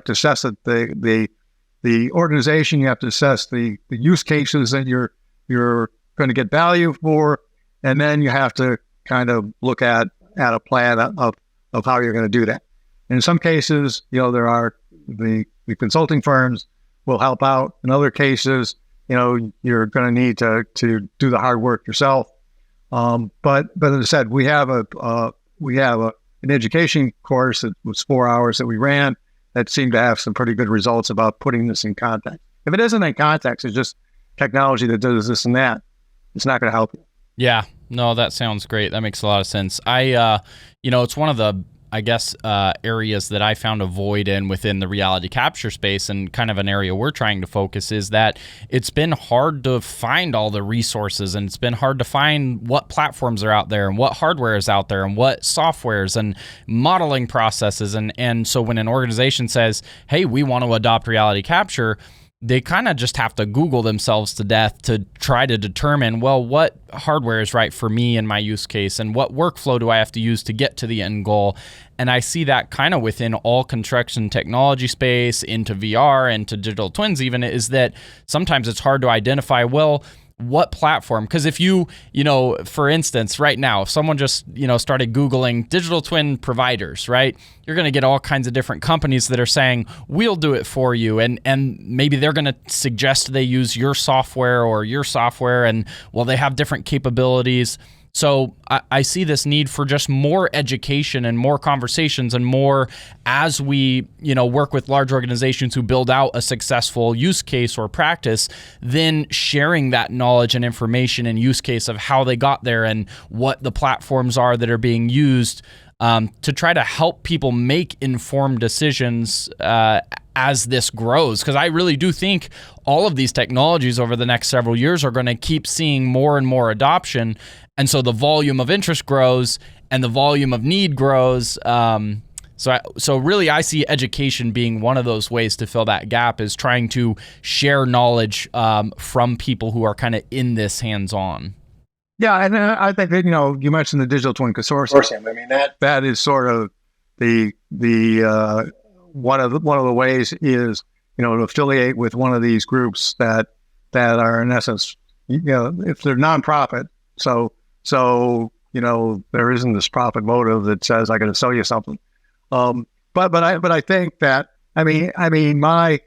assess the organization. You have to assess the use cases that you're going to get value for, and then you have to kind of look at a plan of how you're going to do that. And in some cases, there are the consulting firms will help out. In other cases, you're going to need to do the hard work yourself. But as I said, we have an education course that was 4 hours that we ran that seemed to have some pretty good results about putting this in context. If it isn't in context, it's just technology that does this and that, it's not going to help you. Yeah, no, that sounds great. That makes a lot of sense. It's one of the, areas that I found a void in within the reality capture space, and kind of an area we're trying to focus, is that it's been hard to find all the resources, and it's been hard to find what platforms are out there and what hardware is out there and what softwares and modeling processes. And so when an organization says, hey, we want to adopt reality capture, they kind of just have to Google themselves to death to try to determine, well, what hardware is right for me and my use case, and what workflow do I have to use to get to the end goal. And I see that kind of within all construction technology space, into VR, into digital twins even, is that sometimes it's hard to identify, well, what platform? Because if you for instance, right now, if someone just, started Googling digital twin providers, right, you're going to get all kinds of different companies that are saying, we'll do it for you. And maybe they're going to suggest they use your software or your software, and well, they have different capabilities. So I see this need for just more education and more conversations and more, as we, work with large organizations who build out a successful use case or practice, then sharing that knowledge and information and use case of how they got there and what the platforms are that are being used to try to help people make informed decisions as this grows. Because I really do think all of these technologies over the next several years are going to keep seeing more and more adoption. And so the volume of interest grows and the volume of need grows. So really, I see education being one of those ways to fill that gap, is trying to share knowledge from people who are kind of in this hands-on. Yeah, and I think that, you mentioned the Digital Twin Consortium. I mean, that is sort of the one of the ways is, to affiliate with one of these groups that are in essence, if they're nonprofit. So there isn't this profit motive that says I got to sell you something. But I think that I mean my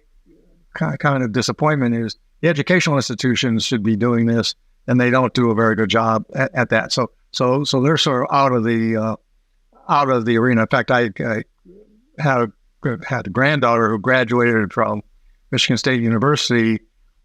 kind of disappointment is the educational institutions should be doing this, and they don't do a very good job at that. So they're sort of out of the arena. In fact, I had a granddaughter who graduated from Michigan State University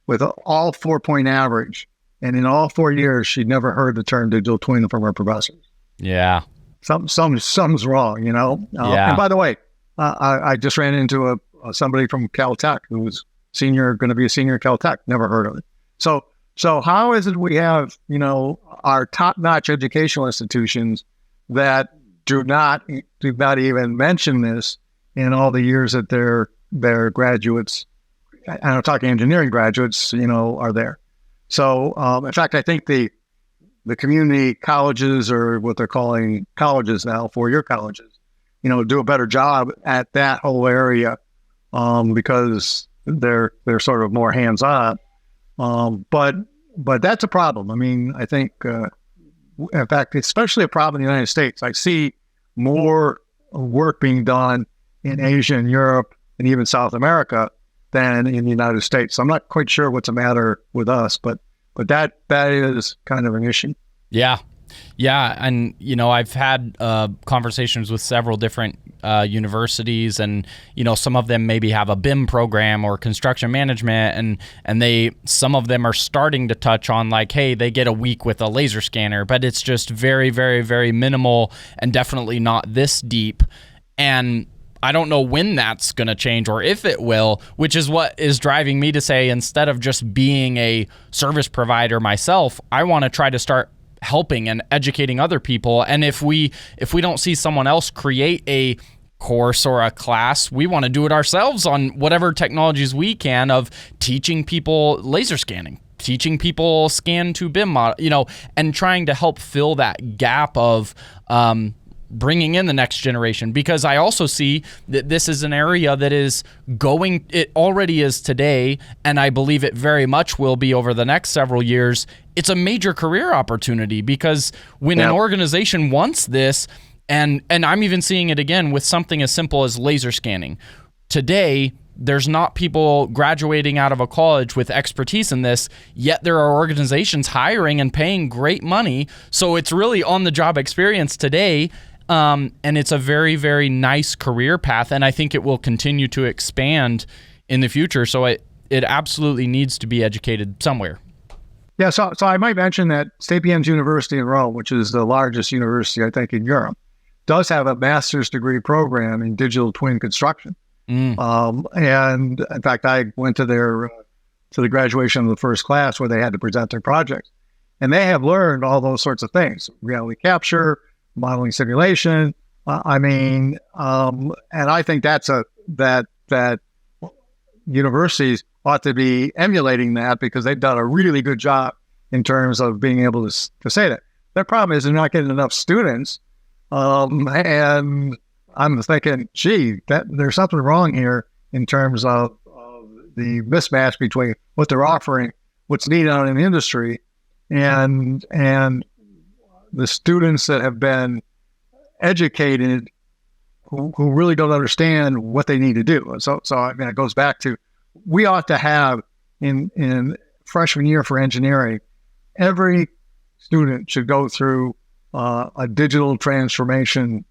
with all 4-point average. And in all 4 years, she'd never heard the term digital twin from her professors. Yeah. Something's wrong, Yeah. And by the way, I just ran into somebody from Caltech who was going to be a senior at Caltech. Never heard of it. So how is it we have, our top-notch educational institutions that do not even mention this in all the years that they're their graduates, and I'm talking engineering graduates, are there. So, in fact, I think the community colleges, or what they're calling colleges now, 4-year colleges, do a better job at that whole area because they're sort of more hands-on. But that's a problem. I mean, I think, in fact, especially a problem in the United States. I see more work being done in Asia and Europe and even South America than in the United States. So I'm not quite sure what's the matter with us, but that is kind of an issue. Yeah. Yeah. And, I've had conversations with several different universities, and, some of them maybe have a BIM program or construction management, and some of them are starting to touch on like, hey, they get a week with a laser scanner, but it's just very, very, very minimal and definitely not this deep. And I don't know when that's going to change or if it will, which is what is driving me to say, instead of just being a service provider myself, I want to try to start helping and educating other people. And if we don't see someone else create a course or a class, we want to do it ourselves on whatever technologies we can, of teaching people laser scanning, teaching people scan to BIM model, and trying to help fill that gap of bringing in the next generation. Because I also see that this is an area that is going, it already is today, and I believe it very much will be over the next several years. It's a major career opportunity, because when an organization wants this, and I'm even seeing it again with something as simple as laser scanning. Today, there's not people graduating out of a college with expertise in this, yet there are organizations hiring and paying great money. So it's really on-the-job experience today. And it's a very, very nice career path, and I think it will continue to expand in the future. So it absolutely needs to be educated somewhere. Yeah, so I might mention that Sapienza University in Rome, which is the largest university, I think, in Europe, does have a master's degree program in digital twin construction. And in fact, I went to the graduation of the first class where they had to present their project, and they have learned all those sorts of things: reality capture, modeling simulation. And I think that universities ought to be emulating that, because they've done a really good job in terms of being able to say that. Their problem is they're not getting enough students. And I'm thinking, that there's something wrong here in terms of the mismatch between what they're offering, what's needed out in the industry, and the students that have been educated who really don't understand what they need to do. So I mean, it goes back to, we ought to have in freshman year for engineering, every student should go through a digital transformation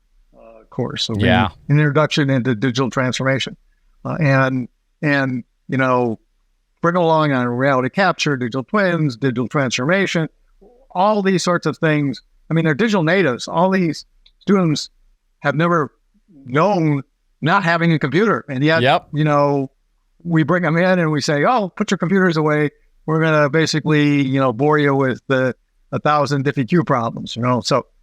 course. So an introduction into digital transformation, and bring along on reality capture, digital twins, digital transformation, all these sorts of things. I mean, they're digital natives. All these students have never known not having a computer, and yet, we bring them in and we say, "Oh, put your computers away. We're going to basically, bore you with 1,000 diffie-Q problems."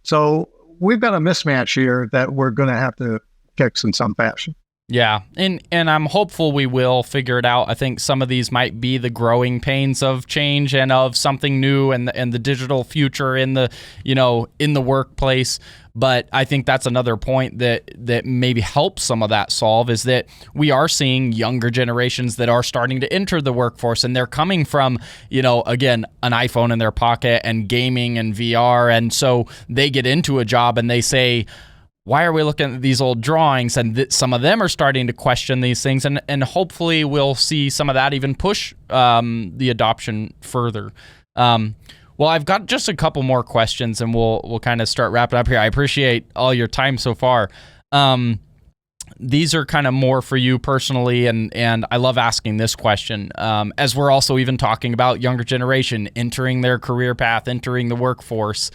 So we've got a mismatch here that we're going to have to fix in some fashion. Yeah, and I'm hopeful we will figure it out. I think some of these might be the growing pains of change and of something new, and the digital future in the in the workplace. But I think that's another point that maybe helps some of that solve, is that we are seeing younger generations that are starting to enter the workforce, and they're coming from, again, an iPhone in their pocket and gaming and VR. And so they get into a job and they say, why are we looking at these old drawings? And some of them are starting to question these things, and hopefully we'll see some of that even push the adoption further. Well, I've got just a couple more questions, and we'll kind of start wrapping up here. I appreciate all your time so far. These are kind of more for you personally, and I love asking this question, as we're also even talking about younger generation entering their career path, entering the workforce.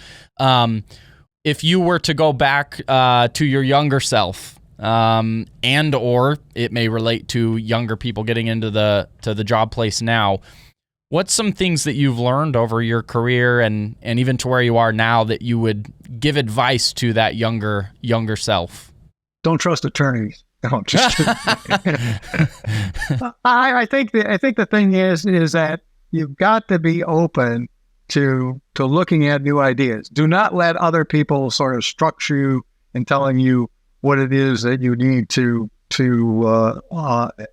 If you were to go back to your younger self, and or it may relate to younger people getting into the job place now, what's some things that you've learned over your career and even to where you are now that you would give advice to that younger self? Don't trust attorneys. No, I'm just kidding. I think the thing is that you've got to be open to looking at new ideas. Do not let other people sort of structure you and telling you what it is that you need to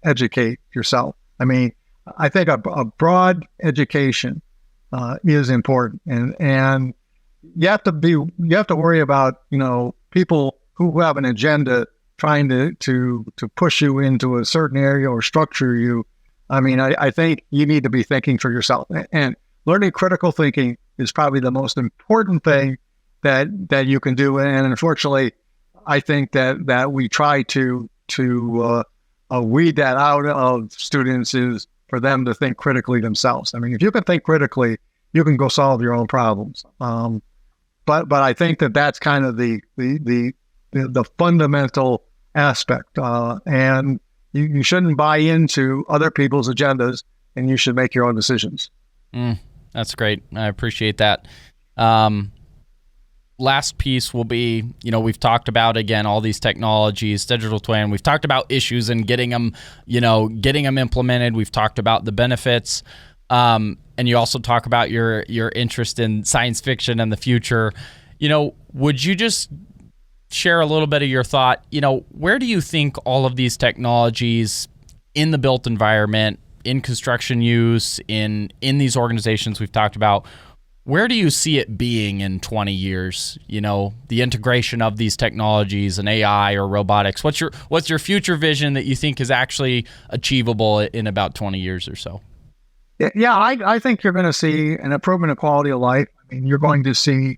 educate yourself. I mean, I think a broad education is important, and you have to worry about, people who have an agenda trying to push you into a certain area or structure you. I mean, I think you need to be thinking for yourself, and learning critical thinking is probably the most important thing that you can do. And unfortunately, I think that we try to weed that out of students is for them to think critically themselves. I mean, if you can think critically, you can go solve your own problems. But I think that's kind of the fundamental aspect, and you shouldn't buy into other people's agendas, and you should make your own decisions. That's great. I appreciate that. Last piece will be, we've talked about, again, all these technologies, digital twin. We've talked about issues and getting them implemented. We've talked about the benefits. And you also talk about your interest in science fiction and the future. Would you just share a little bit of your thought? Where do you think all of these technologies in the built environment, in construction use, in these organizations we've talked about, where do you see it being in 20 years? The integration of these technologies and AI or robotics. What's your future vision that you think is actually achievable in about 20 years or so? Yeah, I think you're going to see an improvement in quality of life. I mean, you're going to see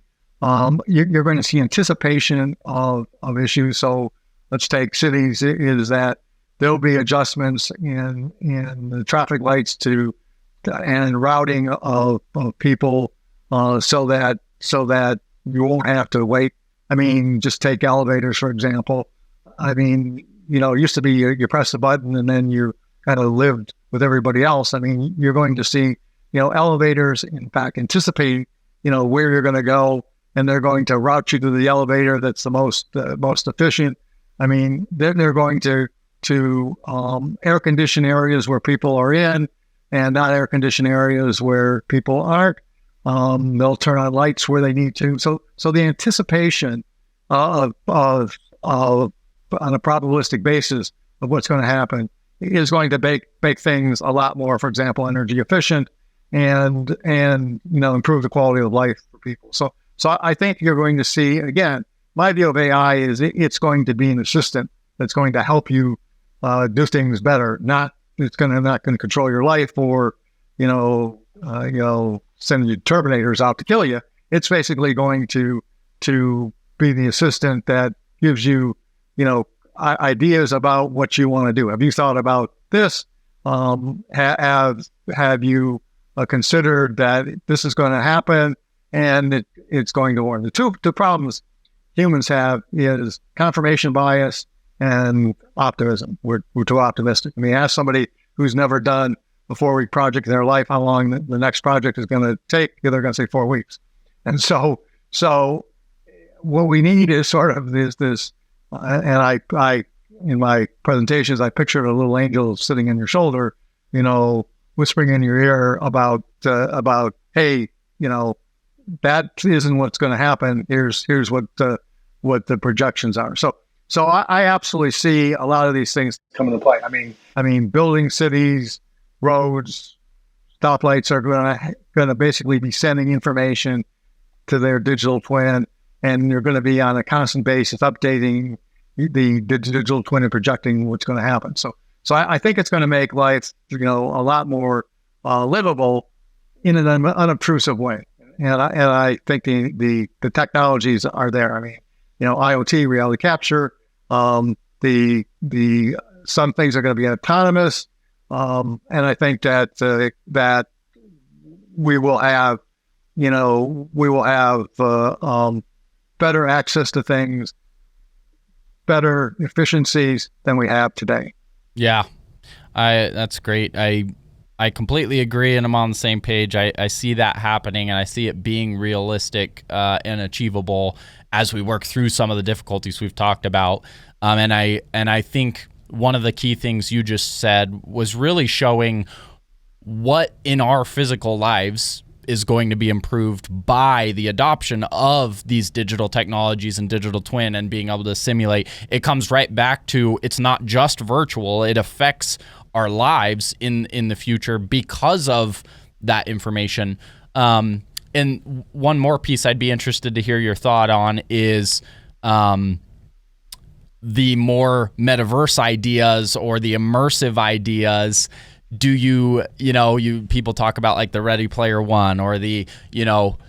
you're going to see anticipation of issues. So let's take cities. Is that there'll be adjustments in the traffic lights and routing of people. So that you won't have to wait. I mean, just take elevators, for example. I mean, it used to be you press the button and then you kind of lived with everybody else. I mean, you're going to see, elevators, in fact, anticipate, where you're going to go, and they're going to route you to the elevator that's the most efficient. I mean, they're going to air condition areas where people are in and not air condition areas where people aren't. They'll turn on lights where they need to. So the anticipation on a probabilistic basis of what's going to happen is going to make things a lot more, for example, energy efficient and improve the quality of life for people. So I think you're going to see, again, my view of AI is it's going to be an assistant that's going to help you do things better. It's not going to control your life or send you Terminators out to kill you. It's basically going to be the assistant that gives you, ideas about what you want to do. Have you thought about this? Have you considered that this is going to happen and it's going to work? The two problems humans have is confirmation bias and optimism. We're too optimistic. I mean, ask somebody who's never done a 4-week project in their life how long the next project is going to take. They're going to say 4 weeks. And so what we need is sort of this, and I in my presentations, I pictured a little angel sitting on your shoulder, whispering in your ear about, hey, that isn't what's going to happen. Here's what the projections are. So I absolutely see a lot of these things come into play. I mean, building cities, roads, stoplights are going to basically be sending information to their digital twin, and you're going to be on a constant basis updating the digital twin and projecting what's going to happen. So I think it's going to make life, a lot more livable in an unobtrusive way. And I think the technologies are there. I mean, IoT, reality capture, some things are going to be autonomous. And I think that we will have better access to things, better efficiencies than we have today. Yeah, that's great. I I completely agree, and I'm on the same page. I see that happening, and I see it being realistic and achievable as we work through some of the difficulties we've talked about. And I think one of the key things you just said was really showing what in our physical lives is going to be improved by the adoption of these digital technologies and digital twin and being able to simulate. It comes right back to, it's not just virtual, it affects our lives in the future because of that information. And one more piece I'd be interested to hear your thought on is the more metaverse ideas or the immersive ideas. Do you people talk about like the Ready Player One or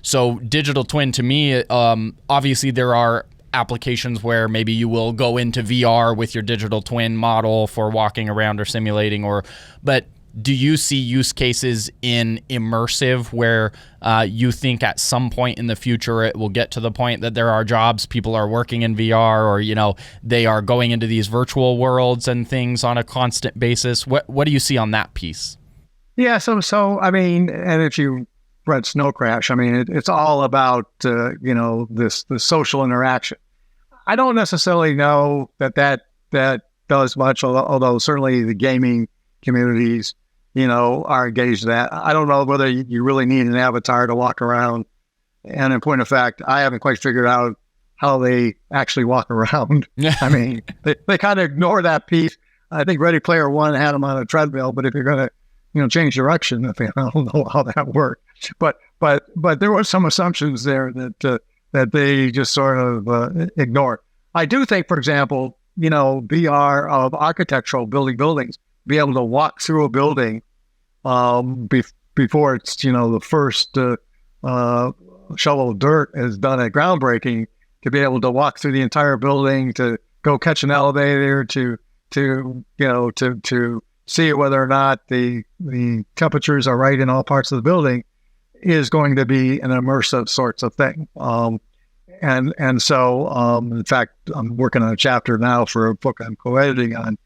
so digital twin to me, obviously there are applications where maybe you will go into VR with your digital twin model for walking around or simulating, but do you see use cases in immersive where you think at some point in the future it will get to the point that there are jobs, people are working in VR, or they are going into these virtual worlds and things on a constant basis? What do you see on that piece? Yeah, so I mean, and if you read Snow Crash, I mean, it's all about this social interaction. I don't necessarily know that does much, although certainly the gaming communities are engaged in that. I don't know whether you really need an avatar to walk around. And in point of fact, I haven't quite figured out how they actually walk around. I mean, they kind of ignore that piece. I think Ready Player One had them on a treadmill, but if you're going to, change direction, I don't know how that worked. But there were some assumptions there that they just sort of ignore. I do think, for example, VR of architectural buildings, be able to walk through a building before it's the first shovel of dirt is done at groundbreaking, to be able to walk through the entire building, to go catch an elevator, to see whether or not the temperatures are right in all parts of the building, is going to be an immersive sorts of thing. And so in fact, I'm working on a chapter now for a book I'm co-editing on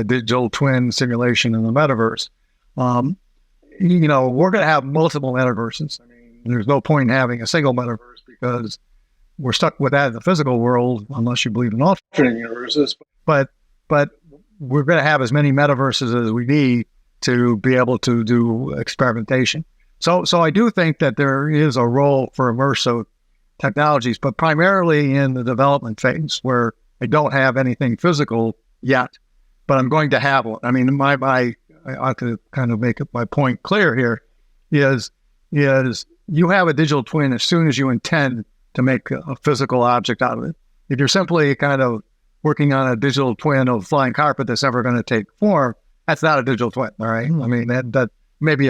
digital twin simulation in the metaverse. We're going to have multiple metaverses. I mean, there's no point in having a single metaverse because we're stuck with that in the physical world, unless you believe in alternate universes. But we're going to have as many metaverses as we need to be able to do experimentation. So I do think that there is a role for immersive technologies, but primarily in the development phase where I don't have anything physical yet, but I'm going to have one. I mean, I ought to kind of make my point clear here is you have a digital twin as soon as you intend to make a physical object out of it. If you're simply kind of working on a digital twin of flying carpet that's never going to take form, that's not a digital twin, all right? I mean, that may be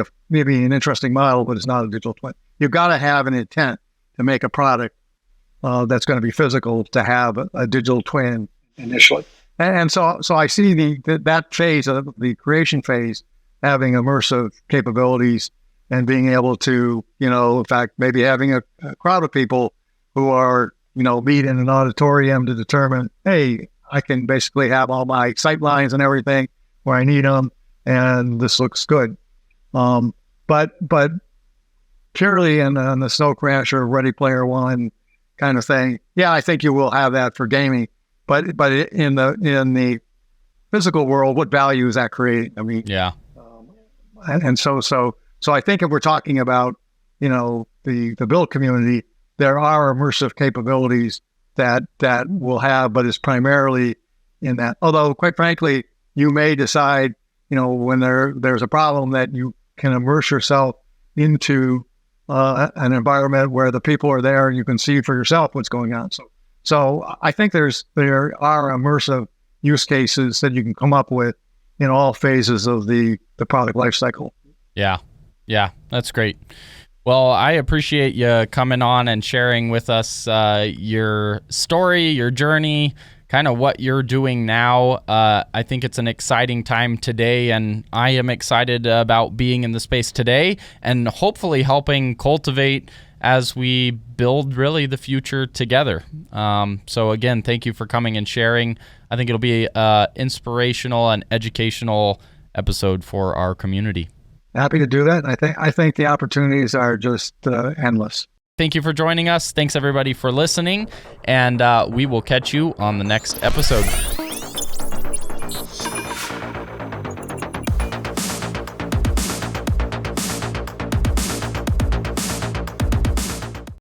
an interesting model, but it's not a digital twin. You've got to have an intent to make a product that's going to be physical to have a digital twin initially. And so I see that phase of the creation phase having immersive capabilities and being able to, in fact, maybe having a crowd of people who are, meet in an auditorium to determine, hey, I can basically have all my sight lines and everything where I need them, and this looks good. But purely on the Snow Crash or Ready Player One kind of thing, yeah, I think you will have that for gaming. But in the physical world, what value is that creating? I mean, yeah. And so I think if we're talking about the build community, there are immersive capabilities that we'll have, but it's primarily in that. Although, quite frankly, you may decide when there's a problem that you can immerse yourself into an environment where the people are there and you can see for yourself what's going on. So I think there are immersive use cases that you can come up with in all phases of the product life cycle. Yeah, that's great. Well, I appreciate you coming on and sharing with us your story, your journey, kind of what you're doing now. I think it's an exciting time today, and I am excited about being in the space today and hopefully helping cultivate as we build really the future together. So again, thank you for coming and sharing. I think it'll be inspirational and educational episode for our community. Happy to do that. I think the opportunities are just endless. Thank you for joining us. Thanks everybody for listening, and we will catch you on the next episode.